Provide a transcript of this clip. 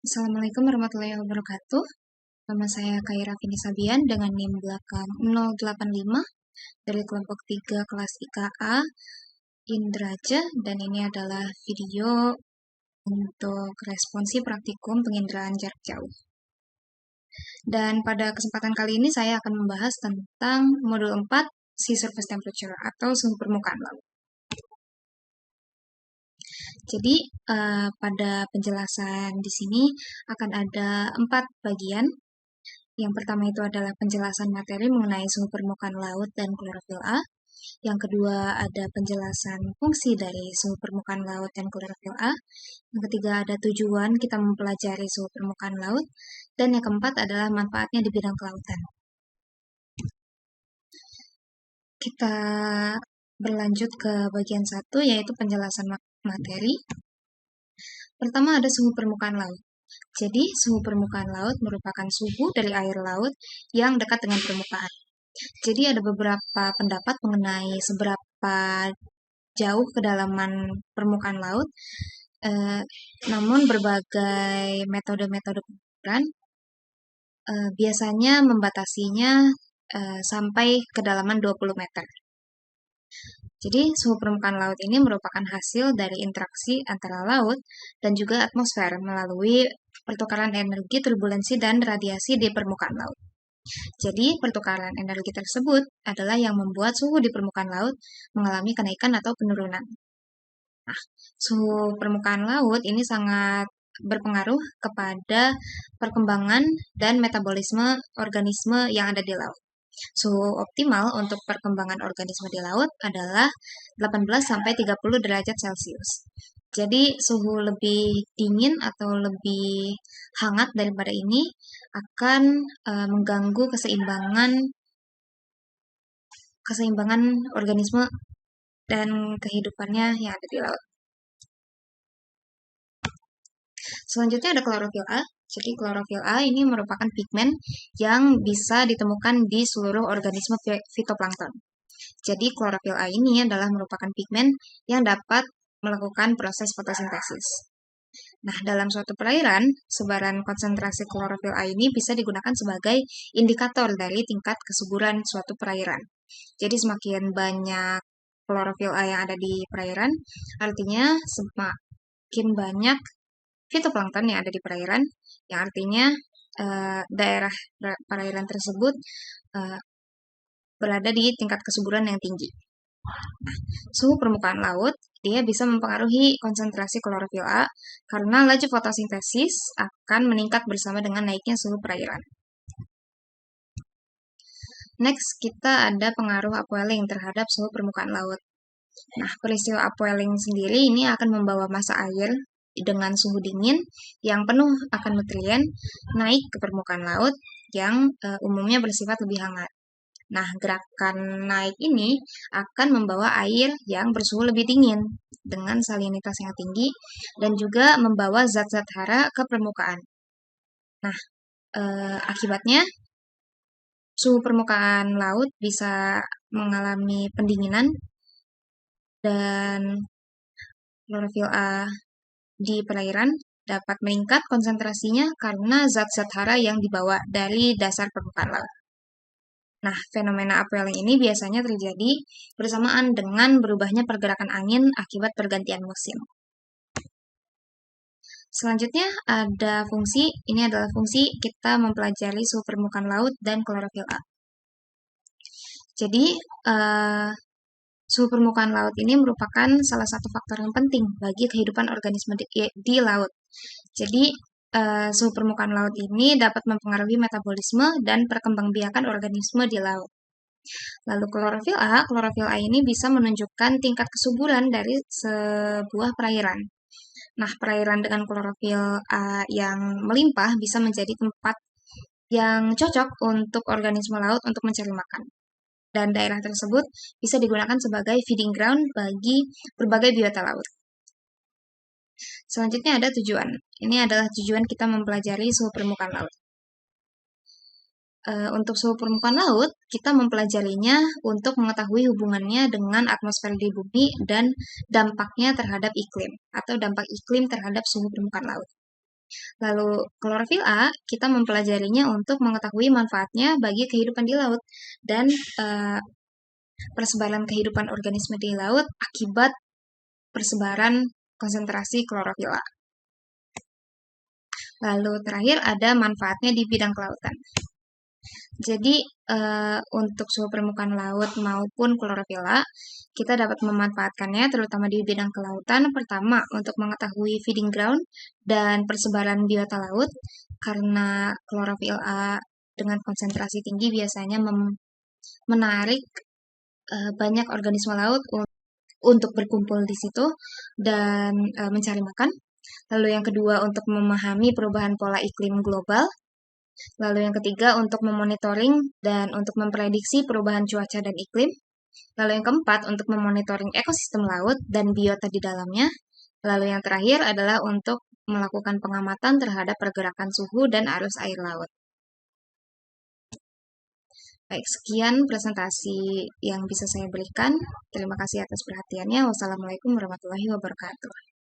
Assalamualaikum warahmatullahi wabarakatuh. Nama saya Kaira Vini Sabian dengan NIM belakang 085 dari kelompok 3 kelas IKA Indraja, dan ini adalah video untuk responsi praktikum penginderaan jarak jauh. Dan pada kesempatan kali ini saya akan membahas tentang modul 4 Sea Surface Temperature atau suhu permukaan laut. Jadi pada penjelasan di sini akan ada 4 bagian. Yang pertama itu adalah penjelasan materi mengenai suhu permukaan laut dan klorofil A. Yang kedua ada penjelasan fungsi dari suhu permukaan laut dan klorofil A. Yang ketiga ada tujuan kita mempelajari suhu permukaan laut. Dan yang keempat adalah manfaatnya di bidang kelautan. Kita berlanjut ke bagian 1, yaitu penjelasan materi. Pertama ada suhu permukaan laut. Jadi, suhu permukaan laut merupakan suhu dari air laut yang dekat dengan permukaan. Jadi, ada beberapa pendapat mengenai seberapa jauh kedalaman permukaan laut, namun berbagai metode-metode pengukuran biasanya membatasinya sampai kedalaman 20 meter. Jadi, suhu permukaan laut ini merupakan hasil dari interaksi antara laut dan juga atmosfer melalui pertukaran energi, turbulensi, dan radiasi di permukaan laut. Jadi, pertukaran energi tersebut adalah yang membuat suhu di permukaan laut mengalami kenaikan atau penurunan. Nah, suhu permukaan laut ini sangat berpengaruh kepada perkembangan dan metabolisme organisme yang ada di laut. Suhu optimal untuk perkembangan organisme di laut adalah 18-30 derajat Celcius. Jadi suhu lebih dingin atau lebih hangat daripada ini akan mengganggu keseimbangan organisme dan kehidupannya yang ada di laut. Selanjutnya ada klorofil A. Jadi klorofil A ini merupakan pigmen yang bisa ditemukan di seluruh organisme fitoplankton. Jadi klorofil A ini adalah merupakan pigmen yang dapat melakukan proses fotosintesis. Nah, dalam suatu perairan, sebaran konsentrasi klorofil A ini bisa digunakan sebagai indikator dari tingkat kesuburan suatu perairan. Jadi semakin banyak klorofil A yang ada di perairan, artinya semakin banyak fitoplankton yang ada di perairan, yang artinya daerah perairan tersebut berada di tingkat kesuburan yang tinggi. Nah, suhu permukaan laut dia bisa mempengaruhi konsentrasi klorofil A karena laju fotosintesis akan meningkat bersama dengan naiknya suhu perairan. Next, kita ada pengaruh upwelling terhadap suhu permukaan laut. Nah, peristiwa upwelling sendiri ini akan membawa massa air dengan suhu dingin yang penuh akan nutrien naik ke permukaan laut yang umumnya bersifat lebih hangat. Nah, gerakan naik ini akan membawa air yang bersuhu lebih dingin dengan salinitas yang tinggi dan juga membawa zat-zat hara ke permukaan. Nah, akibatnya suhu permukaan laut bisa mengalami pendinginan dan klorofil A di perairan dapat meningkat konsentrasinya karena zat-zat hara yang dibawa dari dasar permukaan laut. Nah, fenomena upwelling ini biasanya terjadi bersamaan dengan berubahnya pergerakan angin akibat pergantian musim. Selanjutnya ada fungsi, ini adalah fungsi kita mempelajari suhu permukaan laut dan klorofil A. Jadi, suhu permukaan laut ini merupakan salah satu faktor yang penting bagi kehidupan organisme di laut. Jadi, suhu permukaan laut ini dapat mempengaruhi metabolisme dan perkembangbiakan organisme di laut. Lalu klorofil A ini bisa menunjukkan tingkat kesuburan dari sebuah perairan. Nah, perairan dengan klorofil A yang melimpah bisa menjadi tempat yang cocok untuk organisme laut untuk mencari makan. Dan daerah tersebut bisa digunakan sebagai feeding ground bagi berbagai biota laut. Selanjutnya ada tujuan. Ini adalah tujuan kita mempelajari suhu permukaan laut. Untuk suhu permukaan laut, kita mempelajarinya untuk mengetahui hubungannya dengan atmosfer di bumi dan dampaknya terhadap iklim, atau dampak iklim terhadap suhu permukaan laut. Lalu klorofil A, kita mempelajarinya untuk mengetahui manfaatnya bagi kehidupan di laut dan persebaran kehidupan organisme di laut akibat persebaran konsentrasi klorofil A. Lalu terakhir ada manfaatnya di bidang kelautan. Jadi untuk suhu permukaan laut maupun klorofil A, kita dapat memanfaatkannya terutama di bidang kelautan. Pertama, untuk mengetahui feeding ground dan persebaran biota laut, karena klorofil A dengan konsentrasi tinggi biasanya menarik banyak organisme laut untuk berkumpul di situ dan mencari makan. Lalu yang kedua, untuk memahami perubahan pola iklim global. Lalu yang ketiga, untuk memonitoring dan untuk memprediksi perubahan cuaca dan iklim. Lalu yang keempat, untuk memonitoring ekosistem laut dan biota di dalamnya. Lalu yang terakhir adalah untuk melakukan pengamatan terhadap pergerakan suhu dan arus air laut. Baik, sekian presentasi yang bisa saya berikan. Terima kasih atas perhatiannya. Wassalamualaikum warahmatullahi wabarakatuh.